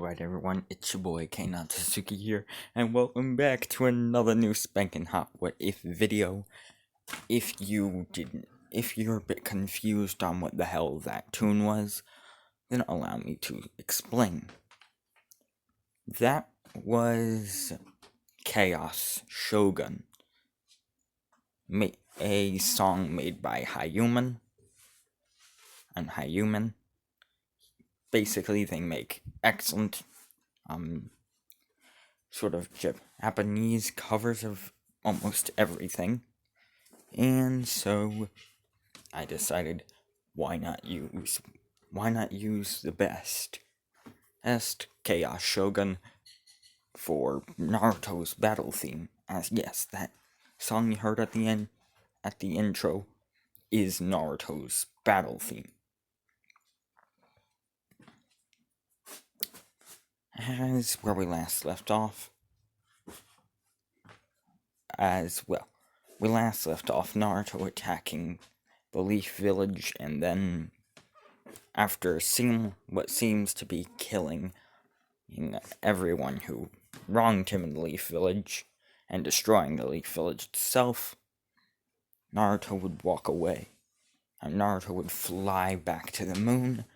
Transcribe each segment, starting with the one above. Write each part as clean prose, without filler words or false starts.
Alright everyone, it's your boy Sasuke here, and welcome back to another new spanking hot what if video. If you're a bit confused on what the hell that tune was, then allow me to explain. That was Chaos Shogun, a song made by Hayuman, and Hayuman. Basically, they make excellent, sort of Japanese covers of almost everything. And so, I decided, why not use the best Chaos Shogun for Naruto's battle theme, as yes, that song you heard at the intro, is Naruto's battle theme. As where we last left off, Naruto attacking the Leaf Village, and then, after seeing what seems to be killing everyone who wronged him in the Leaf Village, and destroying the Leaf Village itself, Naruto would walk away, and Naruto would fly back to the moon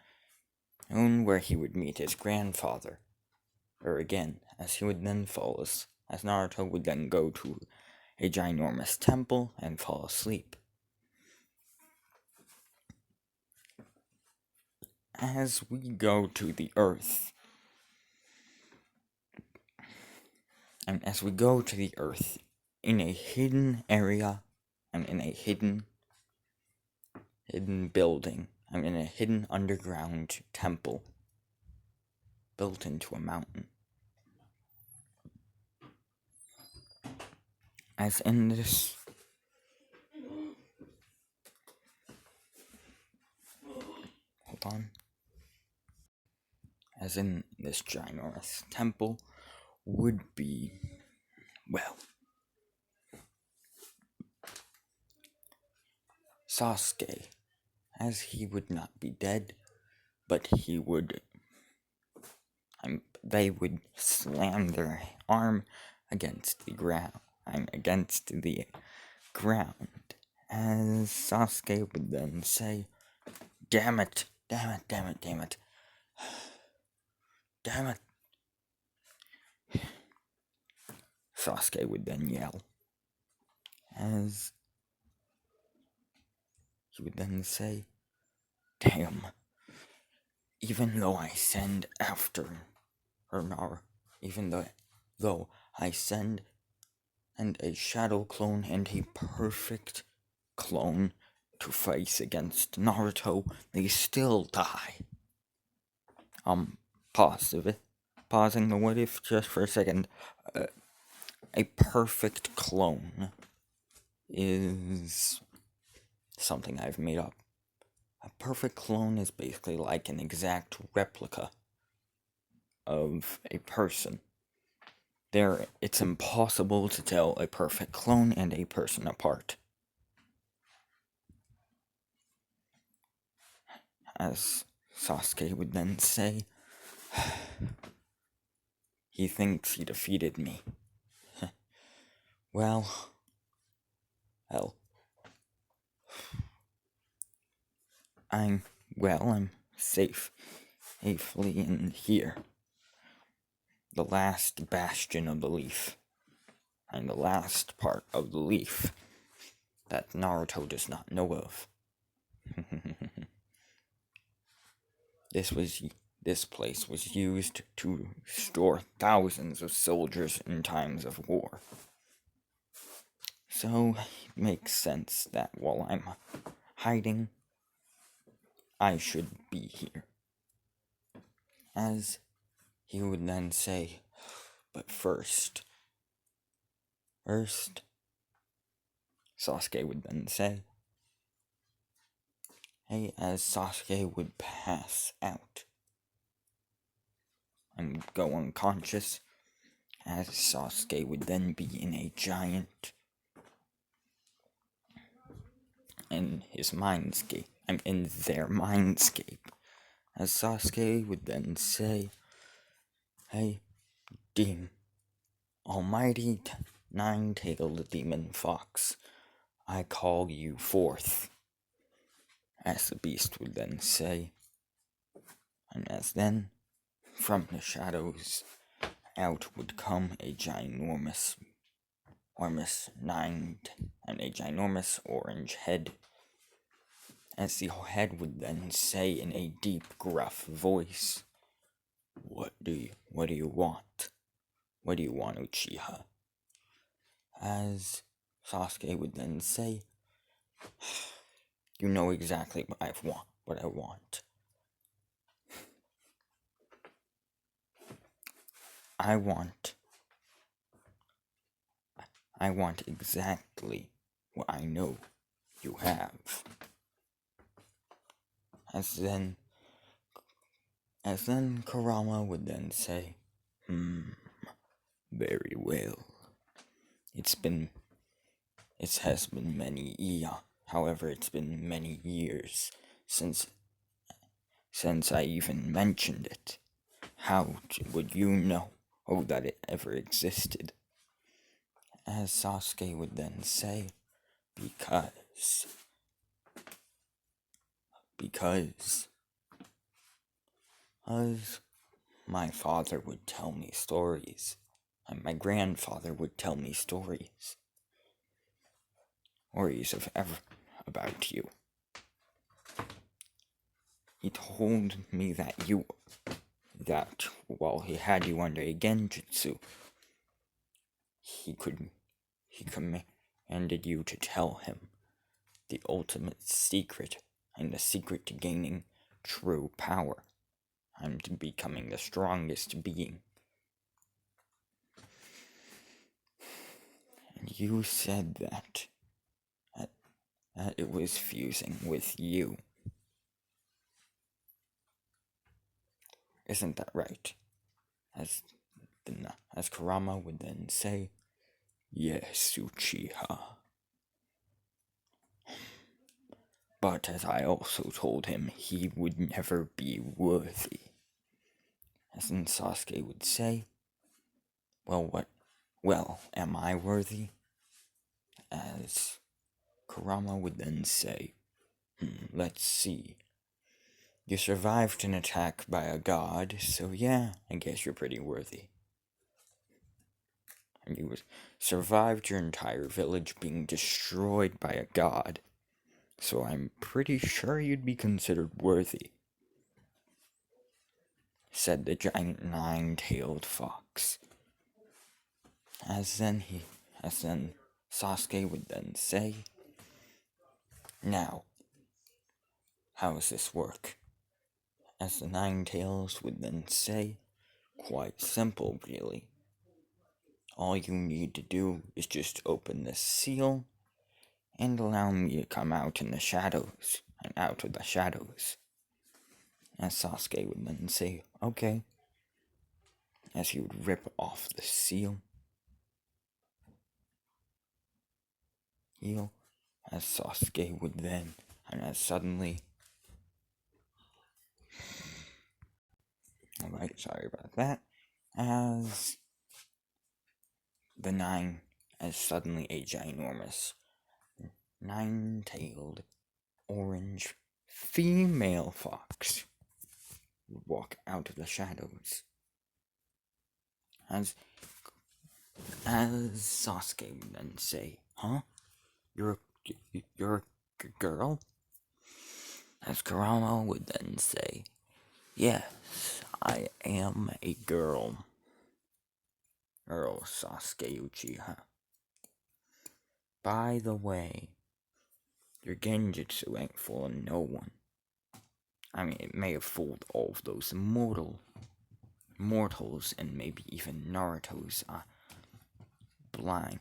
where he would meet his grandfather. Again, as he would then as Naruto would then go to a ginormous temple and fall asleep. As we go to the Earth, in a hidden area, in a hidden building, in a hidden underground temple built into a mountain. As in this As in this ginormous temple would be, Sasuke, as he would not be dead, but they would slam their arm against the ground, as Sasuke would then say, damn it, Sasuke would then yell, as he would then say, damn, even though I send a shadow clone and a perfect clone to face against Naruto, they still die. Pausing the what if just for a second. A perfect clone is something I've made up. A perfect clone is basically like an exact replica of a person. It's impossible to tell a perfect clone and a person apart. As Sasuke would then say, he thinks he defeated me. Well, I'm safely in here. The last bastion of the leaf, and the last part of the leaf that Naruto does not know of. This place was used to store thousands of soldiers in times of war. So, it makes sense that while I'm hiding, I should be here. As he would then say, but first, Sasuke would then say, as Sasuke would pass out and go unconscious, as Sasuke would then be in their mindscape, as Sasuke would then say, Hey, almighty nine-tailed demon fox, I call you forth, as the beast would then say. And as then, from the shadows, out would come a ginormous orange head, as the head would then say in a deep, gruff voice, What do you want? What do you want, Uchiha? As Sasuke would then say, You know exactly what I want. I want exactly what I know you have. As then Kurama would then say, very well. It's been many years since I even mentioned it. How would you know that it ever existed? As Sasuke would then say, because my father would tell me stories, and my grandfather would tell me stories about you. He told me that while he had you under a genjutsu, he commanded you to tell him the ultimate secret, and the secret to gaining true power, and to becoming the strongest being. And you said that it was fusing with you. Isn't that right? As Kurama would then say, Yes, Uchiha. But as I also told him, he would never be worthy. As then Sasuke would say, Well, am I worthy? As Kurama would then say, let's see. You survived an attack by a god, so yeah, I guess you're pretty worthy. And you survived your entire village being destroyed by a god, so I'm pretty sure you'd be considered worthy, said the giant nine-tailed fox. As then Sasuke would then say, Now, how does this work? As the Nine Tails would then say, Quite simple, really. All you need to do is just open this seal and allow me to come out in the shadows, and out of the shadows. As Sasuke would then say, Okay. As he would rip off the seal. As Sasuke would then, and as suddenly... Alright, sorry about that. As suddenly a ginormous, nine-tailed, orange, female fox would walk out of the shadows. As Sasuke would then say, Huh? You're a girl? As Kurama would then say, Yes, I am a girl. Earl Sasuke Uchiha. By the way, your genjutsu ain't fooling no one. I mean, it may have fooled all of those mortals, and maybe even Naruto's blind,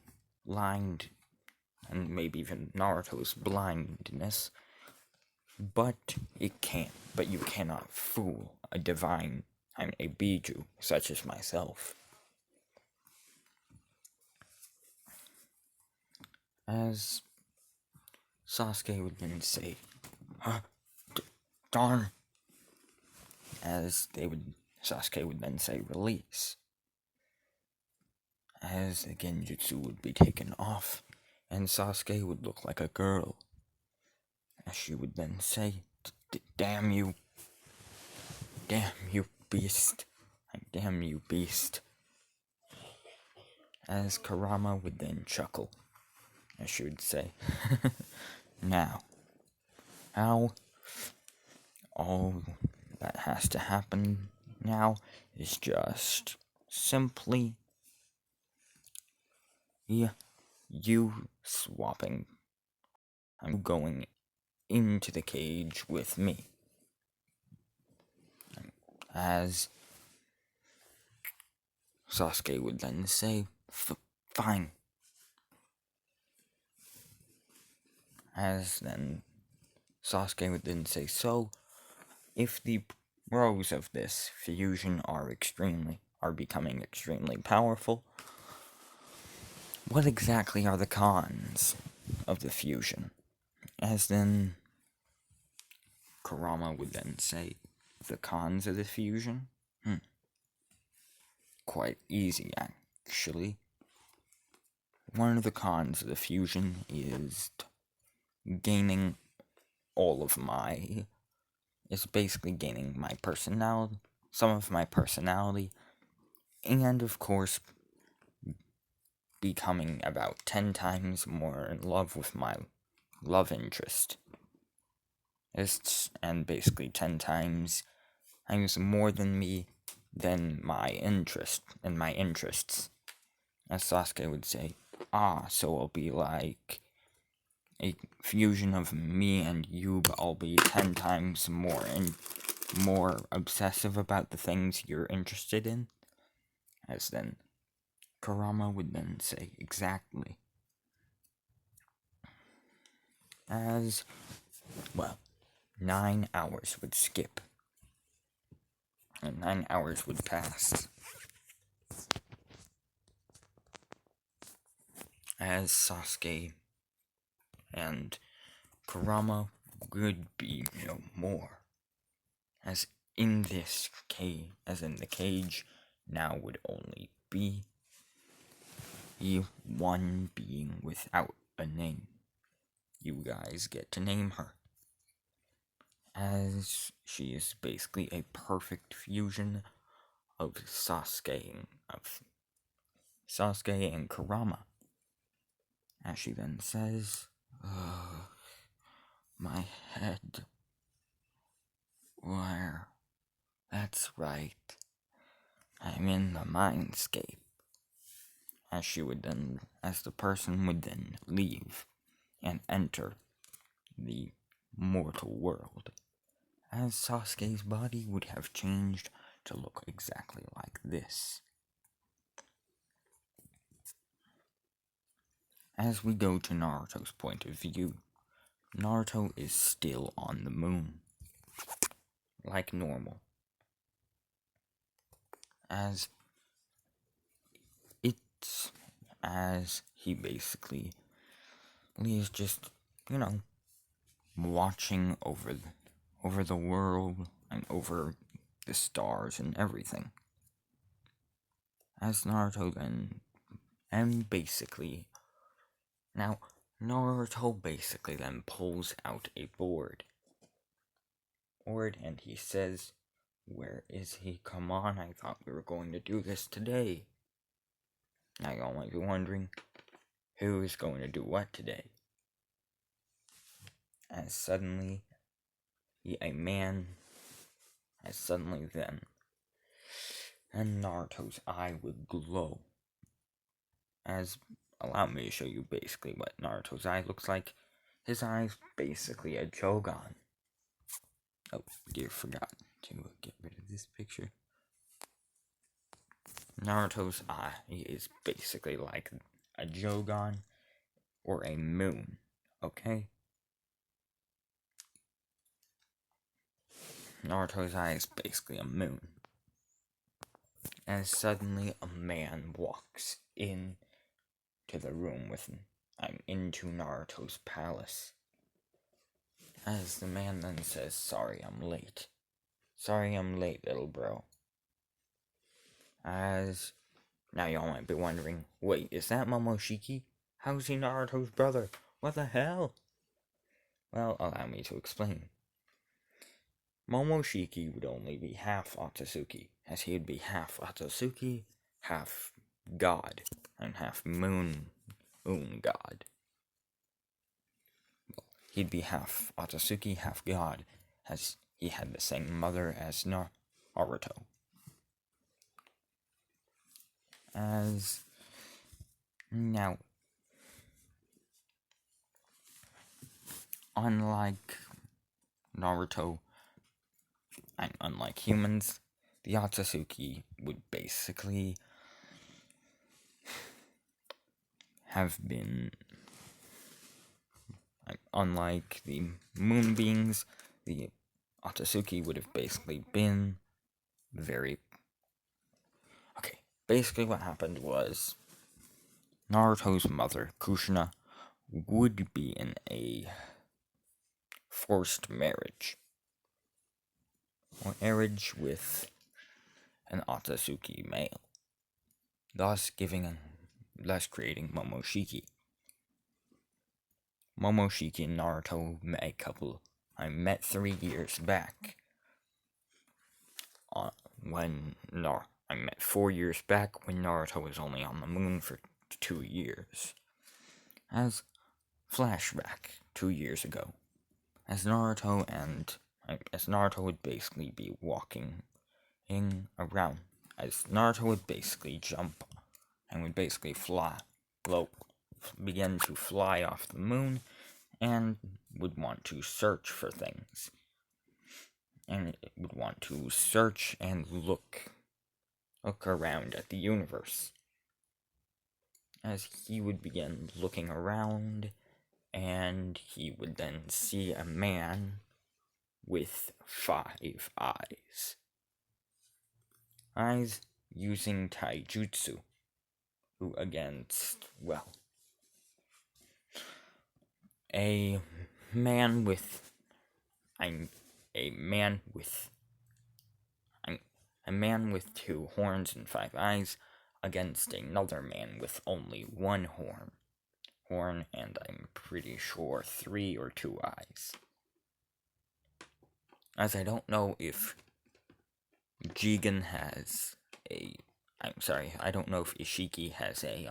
and maybe even Naruto's blindness. But you cannot fool a Biju, such as myself. As Sasuke would then say, Darn. As Sasuke would then say release. As the genjutsu would be taken off, and Sasuke would look like a girl. As she would then say, damn you beast, damn you beast. As Kurama would then chuckle, as she would say, now, how all that has to happen now is just simply you swapping. I'm going into the cage with me. As Sasuke would then say, fine. As then Sasuke would then say, so, if the pros of this fusion are becoming extremely powerful, what exactly are the cons of the fusion? As then Kurama would then say, the cons of the fusion? Quite easy, actually. One of the cons of the fusion is gaining basically gaining my personality, some of my personality, and of course, becoming about 10 times more in love with my love interest. And basically 10 times more than me than my interests. As Sasuke would say, so I'll be like a fusion of me and you, but I'll be 10 times more and more obsessive about the things you're interested in. As then Kurama would then say, exactly. As, 9 hours would skip. And 9 hours would pass. As Sasuke and Kurama would be no more. As in the cage, now would only be one being without a name. You guys get to name her. As she is basically a perfect fusion of Sasuke and Kurama. As she then says, my head. Where? That's right. I'm in the mindscape. As the person would then leave and enter the mortal world. As Sasuke's body would have changed to look exactly like this. As we go to Naruto's point of view, Naruto is still on the moon. Like normal. As he basically is just, watching over the world and over the stars and everything. As Naruto Naruto basically then pulls out a board, and he says, where is he? Come on, I thought we were going to do this today. Now y'all might be wondering, who is going to do what today? As suddenly, and Naruto's eye would glow. Allow me to show you basically what Naruto's eye looks like. His eye is basically a Jogan. Oh, dear, forgot to get rid of this picture. Naruto's eye is basically like a Jogan or a moon, okay? Naruto's eye is basically a moon. As suddenly a man walks in to the room into Naruto's palace. As the man then says, sorry I'm late, little bro. As now y'all might be wondering, wait, is that Momoshiki? How's he Naruto's brother? What the hell? Well, allow me to explain. Momoshiki would only be half Akatsuki, as he would be half Akatsuki, half god, and half moon god. He'd be half Akatsuki, half god, as he had the same mother as Naruto. As now, unlike Naruto, and unlike humans, the Akatsuki would basically have been, unlike the moon beings, the Akatsuki would have basically been very... Okay, basically what happened was Naruto's mother, Kushina, would be in a forced marriage. Or marriage with an Akatsuki male. Thus creating Momoshiki. Momoshiki and Naruto met a couple I met 3 years back. I met 4 years back when Naruto was only on the moon for 2 years. As flashback 2 years ago, as Naruto would basically be walking around, as Naruto would basically jump and would basically begin to fly off the moon, and would want to search for things. And it would want to search and look around at the universe. As he would begin looking around, and he would then see a man with 5 eyes. Eyes using taijutsu, who against, well, a man with 2 horns and 5 eyes against another man with only 1 horn, and I'm pretty sure 3 or 2 eyes. As I don't know if Jigen has I don't know if Ishiki has a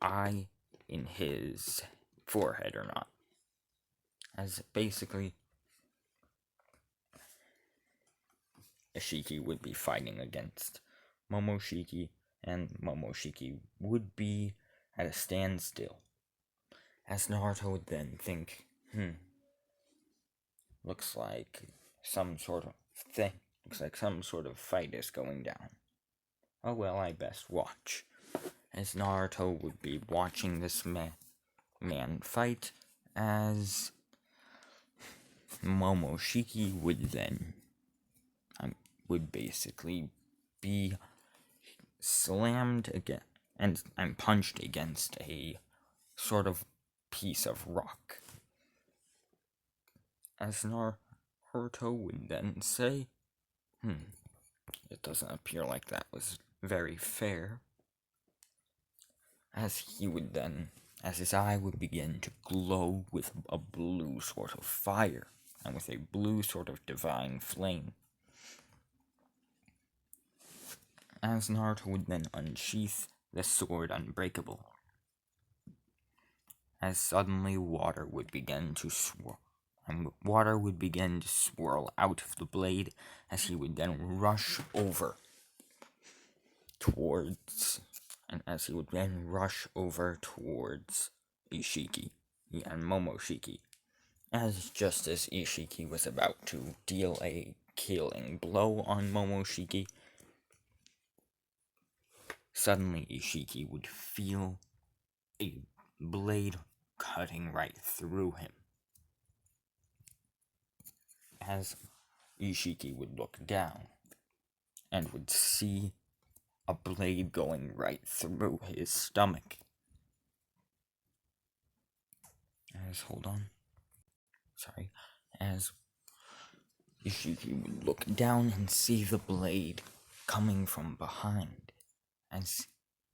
eye in his forehead or not. As basically, Ishiki would be fighting against Momoshiki, and Momoshiki would be at a standstill. As Naruto would then think, looks like some sort of fight is going down. Oh well, I best watch. As Naruto would be watching this man fight, as Momoshiki would then would basically be slammed again and punched against a sort of piece of rock. As Naruto would then say, it doesn't appear like that was very fair. As his eye would begin to glow with a blue sort of fire, and with a blue sort of divine flame. As Naruto would then unsheath the sword Unbreakable. As suddenly water would begin to swirl out of the blade, as he would then rush over towards Ishiki and Momoshiki. Just as Ishiki was about to deal a killing blow on Momoshiki, suddenly Ishiki would feel a blade cutting right through him. As Ishiki would look down and would see a blade going right through his stomach. As Ishiki would look down and see the blade coming from behind, as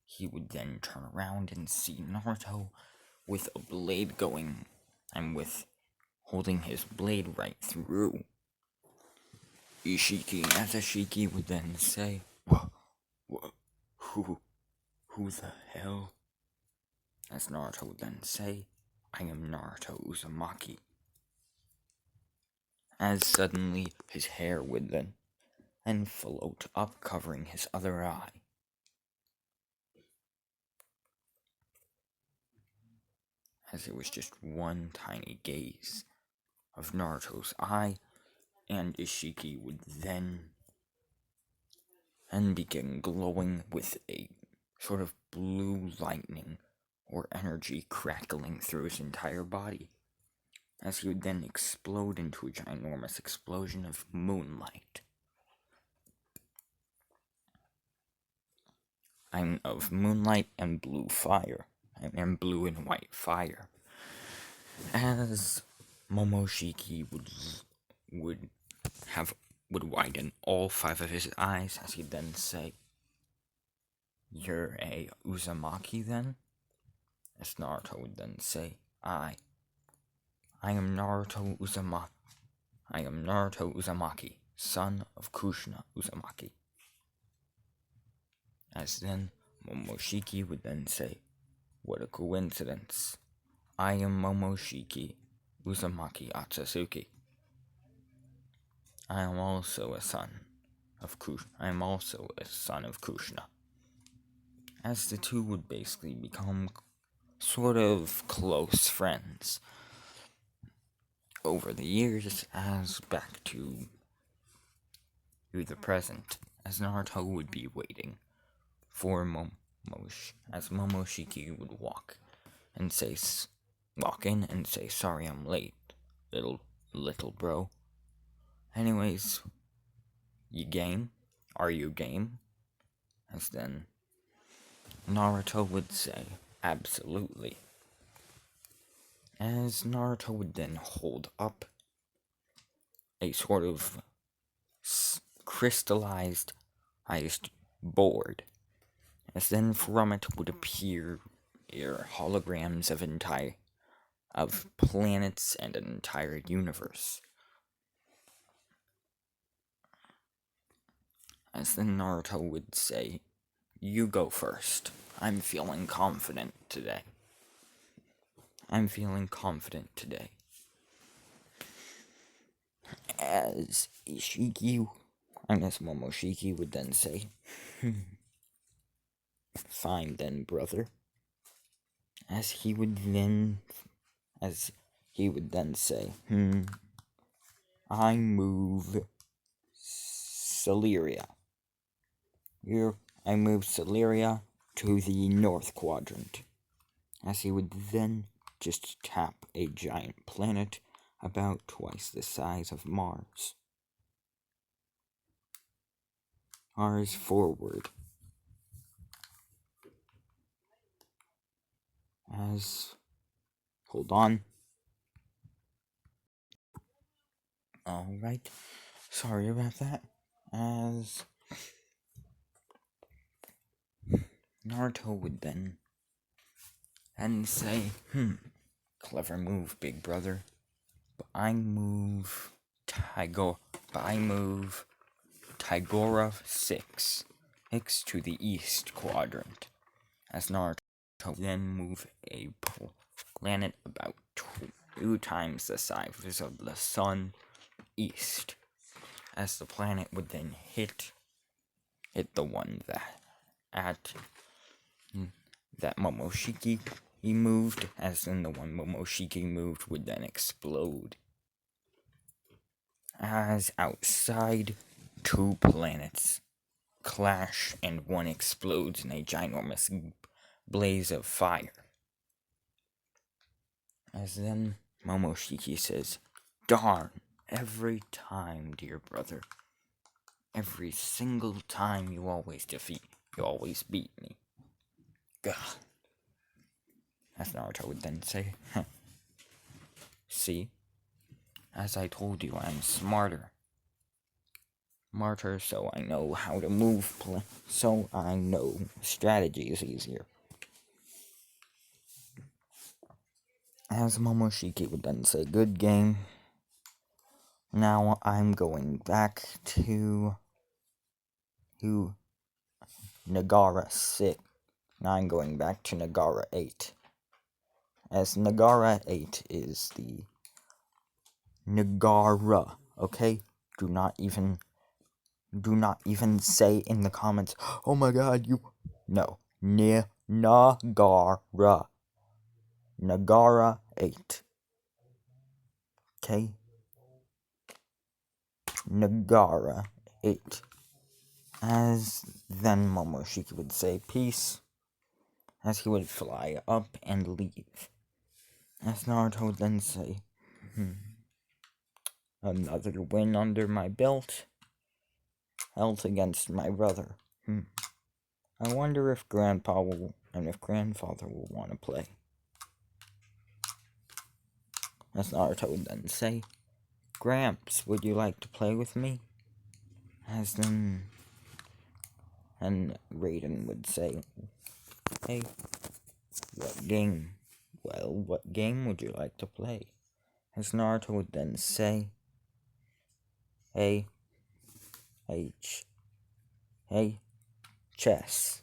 he would then turn around and see Naruto with a blade going, and with holding his blade right through. Ishiki would then say, who the hell? As Naruto would then say, I am Naruto Uzumaki. As suddenly his hair would then float up, covering his other eye. As it was just one tiny gaze of Naruto's eye, and Ishiki would then begin glowing with a sort of blue lightning or energy crackling through his entire body, as he would then explode into a ginormous explosion of moonlight. Of moonlight and blue fire, and blue and white fire. As Momoshiki would widen all 5 of his eyes, as he'd then say, "You're a Uzumaki then?" As Naruto would then say, I am Naruto Uzumaki. I am Naruto Uzumaki, son of Kushina Uzumaki. As then Momoshiki would then say, what a coincidence. I am Momoshiki Uzumaki Akatsuki. I am also a son of Kushina. As the two would basically become sort of close friends over the years, as back to the present, as Naruto would be waiting for as Momoshiki would walk in and say, sorry I'm late, little bro. Anyways, you game? Are you game? As then Naruto would say, absolutely. As Naruto would then hold up a sort of crystallized board, as then from it would appear holograms of planets and an entire universe. As then Naruto would say, you go first. I'm feeling confident today. As Momoshiki would then say, fine then, brother. As he would then say, I move Celeria. I move Celeria to the north quadrant. As he would then just tap a giant planet about twice the size of Mars. Mars forward. Hold on. Alright. Sorry about that. As Naruto would then say, clever move, big brother. But I move Tigora 6 to the east quadrant. As Naruto then move a planet about 2 times the size of the sun east. As the planet would then hit the one that Momoshiki moved, as then the one Momoshiki moved would then explode. As outside, 2 planets clash and one explodes in a ginormous blaze of fire. As then Momoshiki says, darn, every time, dear brother. Every single time you always beat me. Gah. As Naruto would then say, see? As I told you, I'm smarter martyr, so I know how to move, so I know strategy is easier. As Momoshiki would then say, good game. Now I'm going back to Nagara 6. Now I'm going back to Nagara 8. As Nagara 8 is the Nagara, okay? Do not even say in the comments, oh my god, you... No. Nagara. Nagara 8. Okay? Nagara 8. As then Momoshiki would say peace, as he would fly up and leave. As Naruto would then say, another win under my belt, held against my brother. I wonder if Grandpa will, and if Grandfather will want to play. As Naruto would then say, Gramps, would you like to play with me? As then, and Raiden would say, hey, what game? Well, what game would you like to play? As Naruto would then say, hey, chess.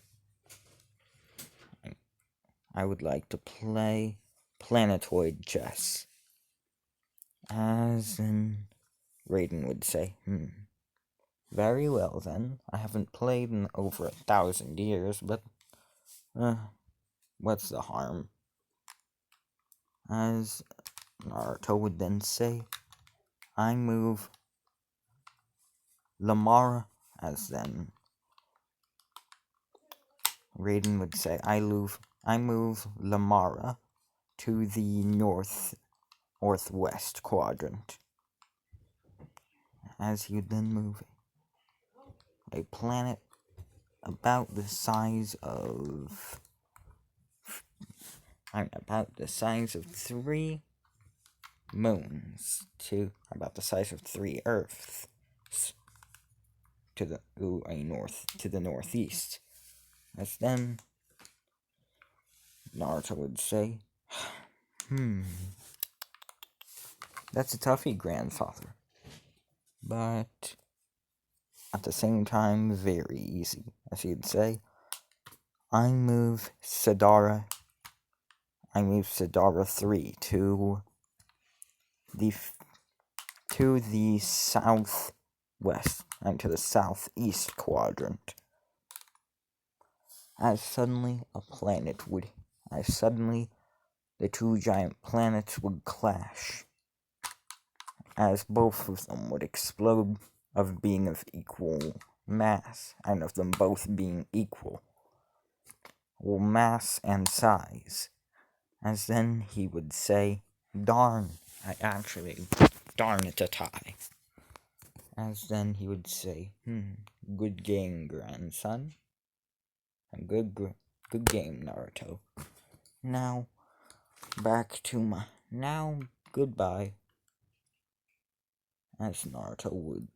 I would like to play planetoid chess. As in, Raiden would say, very well then. I haven't played in over 1,000 years, but, what's the harm? As Naruto would then say, I move Lamara. As then Raiden would say, I move Lamara to the northwest quadrant. As he would then move a planet about the size of 3 moons to about the size of 3 Earths to the northeast. As then Naruto would say, that's a toughie, grandfather. But at the same time, very easy. As he'd say, I move Sadara 3 to the southwest and to the southeast quadrant. As suddenly the 2 giant planets would clash, as both of them would explode, of being of equal mass, and of them both being equal mass and size. As then he would say, darn, it's a tie. As then he would say, good game, grandson. And good game, Naruto. Now, goodbye. As Naruto would,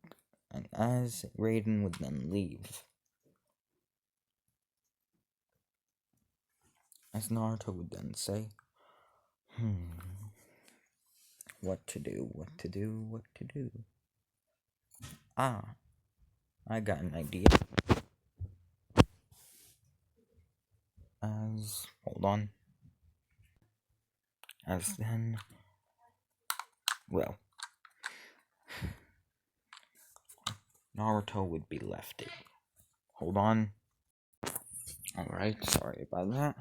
and as Raiden would then leave. As Naruto would then say, what to do. I got an idea. Hold on. As then, well, Naruto would be lefted. Hold on. Alright, sorry about that.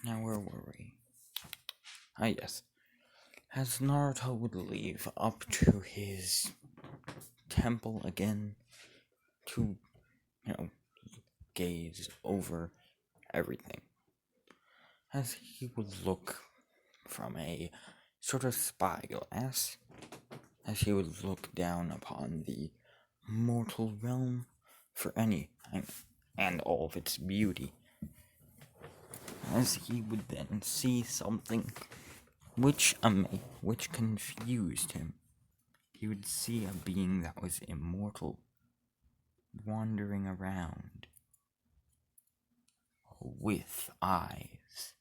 Now, where were we? Yes. As Naruto would leave up to his temple again to, gaze over everything. As he would look from a sort of spyglass, as he would look down upon the mortal realm for and all of its beauty. As he would then see something which confused him. he would see a being that was immortal wandering around with eyes.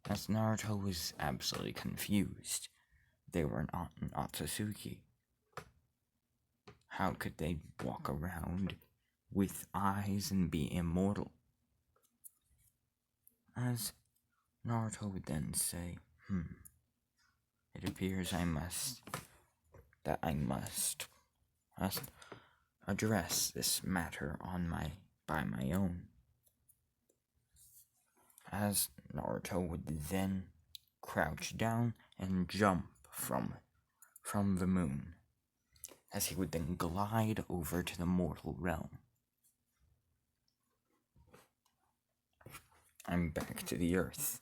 As Naruto was absolutely confused. They were not an Akatsuki. How could they walk around with eyes and be immortal? As Naruto would then say, it appears I must address this matter by my own. As Naruto would then crouch down and jump from the moon, as he would then glide over to the mortal realm. I'm back to the earth.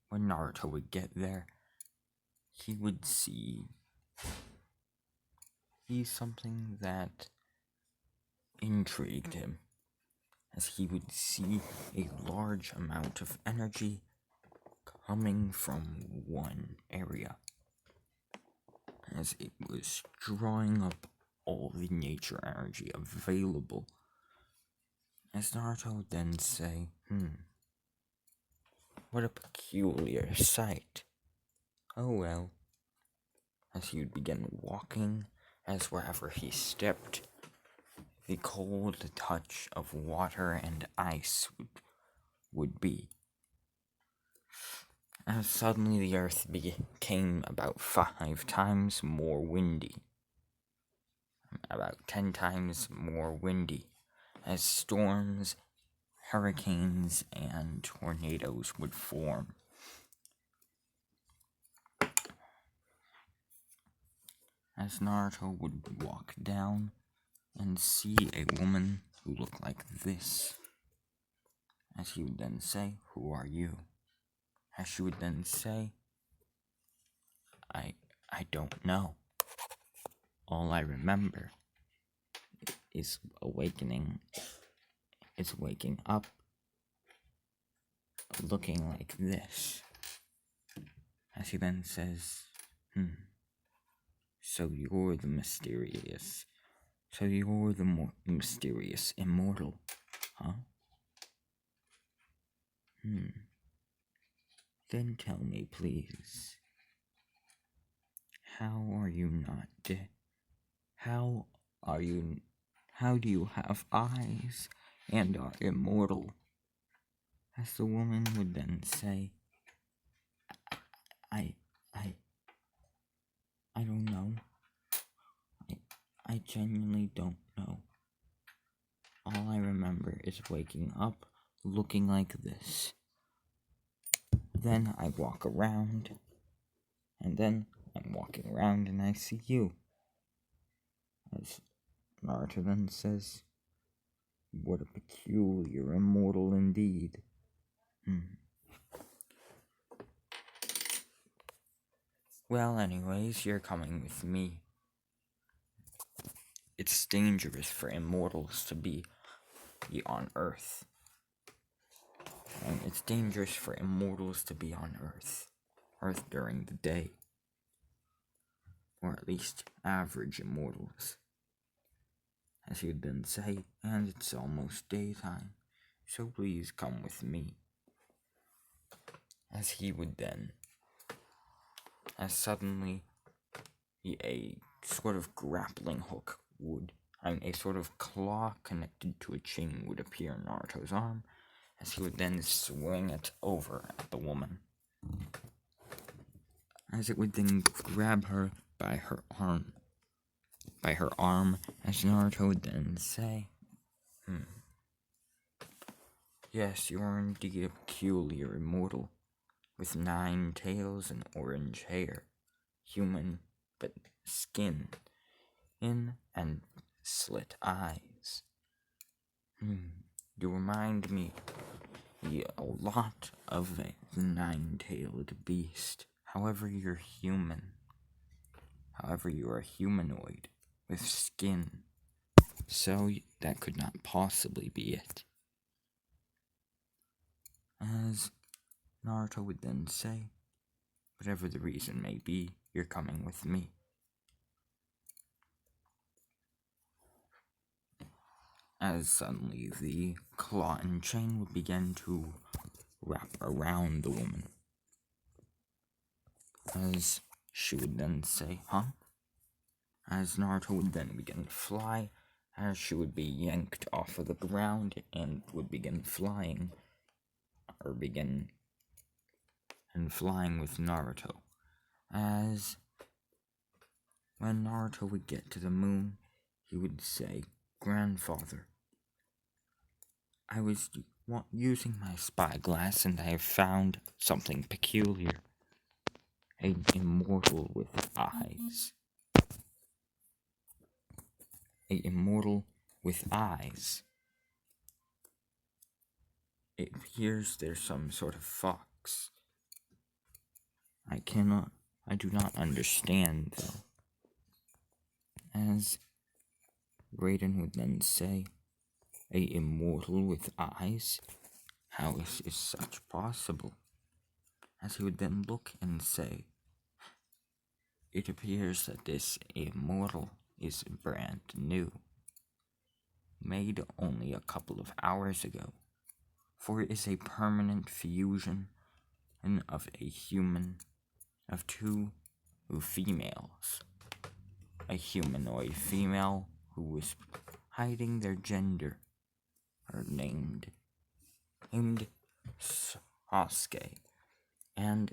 When Naruto would get there, he would see something that intrigued him, as he would see a large amount of energy coming from one area, as it was drawing up all the nature energy available. As Naruto would then say, what a peculiar sight. Oh well. As he would begin walking, as wherever he stepped, the cold touch of water and ice would be. As suddenly the earth became about 5 times more windy. About 10 times more windy. As storms, hurricanes, and tornadoes would form. As Naruto would walk down and see a woman who looked like this, as he would then say, "Who are you?" As she would then say, I don't know. All I remember is waking up, looking like this. As he then says, So you're the mysterious immortal, huh? Then tell me, please, how are you not dead? How do you have eyes and are immortal? As the woman would then say, I don't know. I genuinely don't know. All I remember is waking up looking like this. Then I walk around, and then I'm walking around and I see you. As Naruto then says, what a peculiar immortal indeed. Well, anyways, you're coming with me. It's dangerous for immortals to be on Earth. And it's dangerous for immortals to be on Earth during the day. Or at least average immortals. As he would then say, and it's almost daytime, so please come with me. As he would then, as suddenly a sort of grappling hook a sort of claw connected to a chain would appear in Naruto's arm, as he would then swing it over at the woman. As it would then grab her by her arm, as Naruto would then say, Yes, you are indeed a peculiar immortal, with 9 tails and orange hair, human, but skin, in and slit eyes. You remind me a lot of the 9-tailed beast. However, you're human. However, you are humanoid, with skin. So, that could not possibly be it. As Naruto would then say, whatever the reason may be, you're coming with me. As suddenly the claw and chain would begin to wrap around the woman. As she would then say, huh? As Naruto would then begin to fly, as she would be yanked off of the ground and would begin flying, flying with Naruto. As when Naruto would get to the moon, he would say, Grandfather, I was using my spyglass and I have found something peculiar. An immortal with eyes. An immortal with eyes. It appears there's some sort of fox. I do not understand, though. As Raiden would then say, a immortal with eyes? How is such possible? As he would then look and say, it appears that this immortal is brand new, made only a couple of hours ago, for it is a permanent fusion of a human, of two females. A humanoid female who was hiding their gender, named Sasuke, and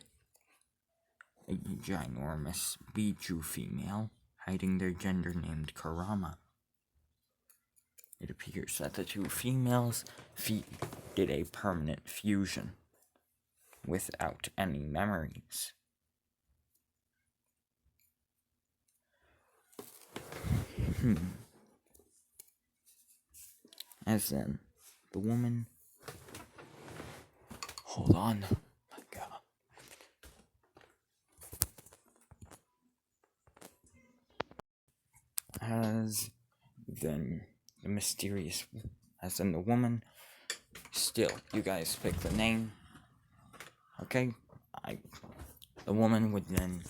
a ginormous Biju female hiding their gender named Kurama. It appears that the two females did a permanent fusion without any memories. As then, the woman... Hold on. My God. As then the woman... Still, you guys pick the name. Okay? The woman would then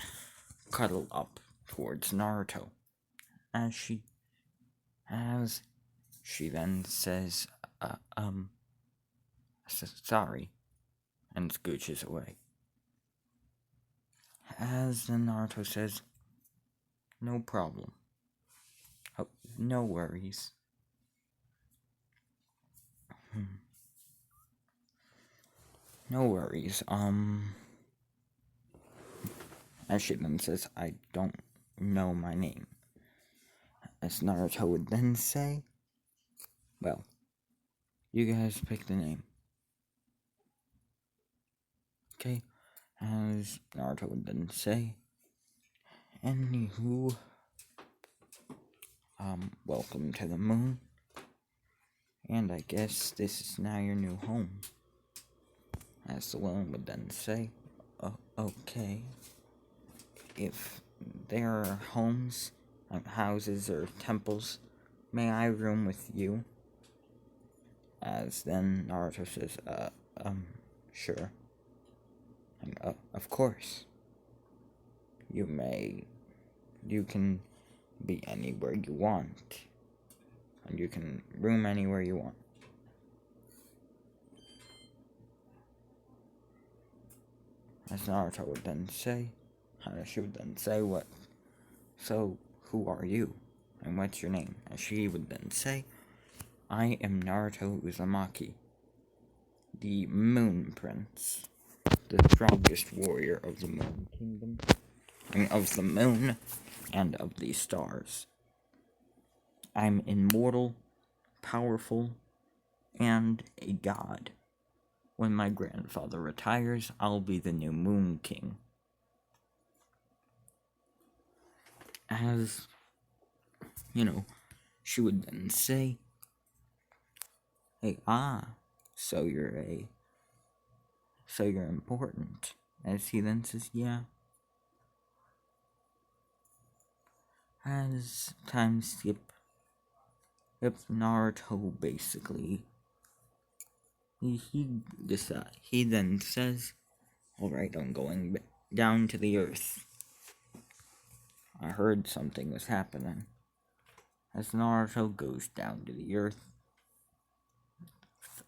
cuddle up towards Naruto. As she then says, sorry, and scooches away. As then Naruto says, no problem. Oh, no worries. No worries, as she then says, I don't know my name. As Naruto would then say, well, you guys pick the name. Okay, as Naruto would then say, anywho, welcome to the moon, and I guess this is now your new home. As the woman would then say, okay, if there are homes, houses, or temples, may I room with you? As then Naruto says, sure. And, of course. You can be anywhere you want. And you can room anywhere you want. As Naruto would then say, she would then say, what? So, who are you? And what's your name? And she would then say, I am Naruto Uzumaki, the Moon Prince, the strongest warrior of the Moon Kingdom, of the moon, and of the stars. I'm immortal, powerful, and a god. When my grandfather retires, I'll be the new Moon King. As, she would then say, hey, so you're important. As he then says, yeah. As time skip, Naruto basically, he then says, Alright, I'm going down to the earth. I heard something was happening. As Naruto goes down to the earth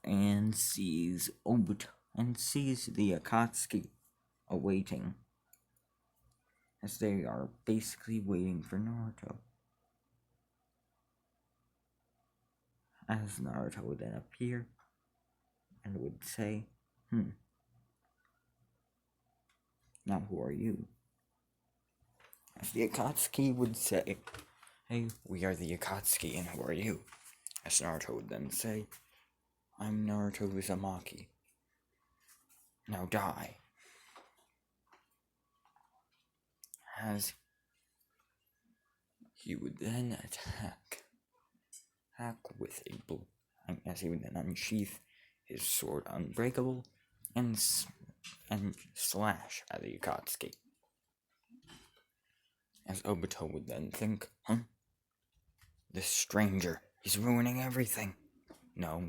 and sees Obito and sees the Akatsuki awaiting, as they are basically waiting for Naruto. As Naruto would then appear and would say, now who are you? As the Akatsuki would say, hey, we are the Akatsuki, and who are you? As Naruto would then say, I'm Naruto Uzumaki. Now die. As he would then attack with a blue, as he would then unsheath his sword Unbreakable and slash at the Akatsuki. As Obito would then think, this stranger, he's ruining everything. No.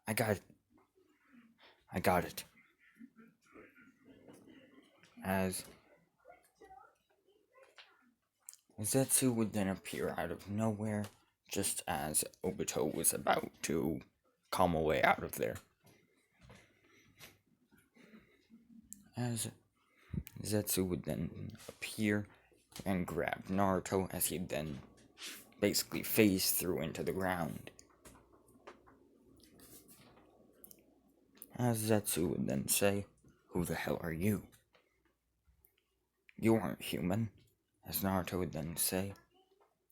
I got it. As Zetsu would then appear out of nowhere, just as Obito was about to calm away out of there. As Zetsu would then appear and grab Naruto, as he'd then basically phase through into the ground. As Zetsu would then say, who the hell are you? You aren't human. As Naruto would then say,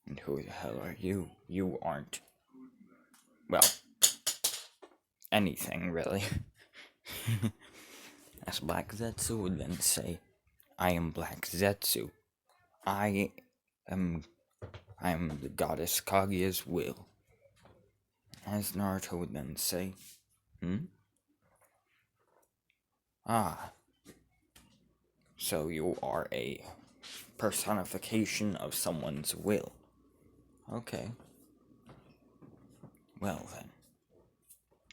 and who the hell are you? You aren't, well, anything really. As Black Zetsu would then say, I am Black Zetsu. I am the goddess Kaguya's will. As Naruto would then say, Ah, so you are a personification of someone's will. Okay. Well then,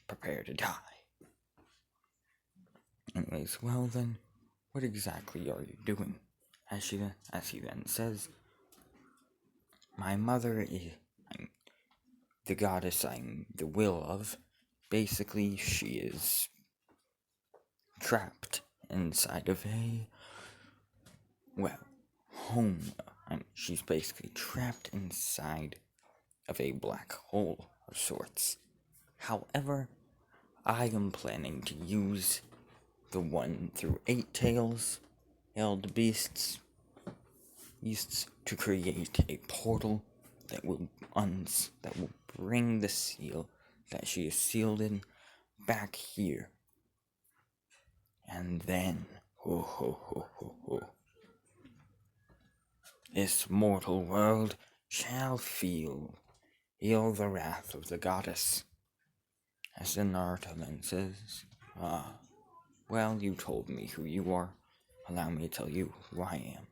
prepare to die. Anyways, well then, what exactly are you doing? As he then says, my mother is the goddess I'm the will of. Basically, she is trapped inside of home. She's basically trapped inside of a black hole of sorts. However, I am planning to use the 1 through 8 tails, held beasts, to create a portal that will bring the seal that she is sealed in back here. And then, this mortal world shall feel the wrath of the goddess. As the Naruto then says, well, you told me who you are. Allow me to tell you who I am.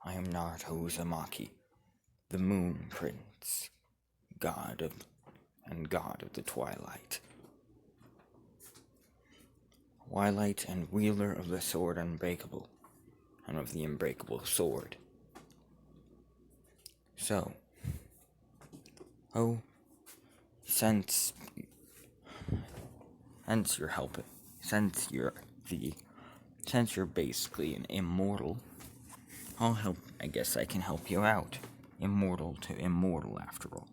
I am Naruto Uzumaki, the Moon Prince, god of the Twilight. Twilight and wielder of the sword Unbreakable, and of the unbreakable sword. So, since you're basically an immortal, I guess I can help you out. Immortal to immortal, after all.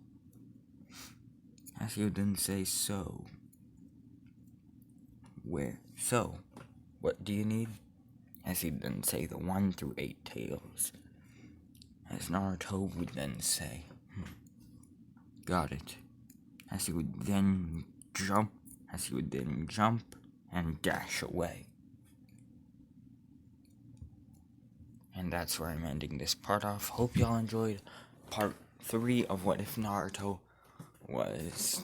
As you didn't say so. What do you need? As he didn't say the 1 through 8 tails. As Naruto would then say, got it. As he would then jump and dash away. And that's where I'm ending this part off. Hope y'all enjoyed part 3 of What If Naruto was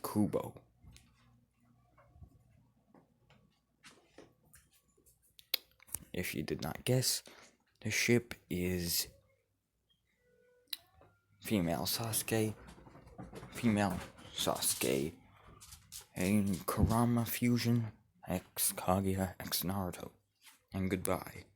Kubo. If you did not guess, the ship is female Sasuke, a Kurama fusion x Kaguya x Naruto. And goodbye.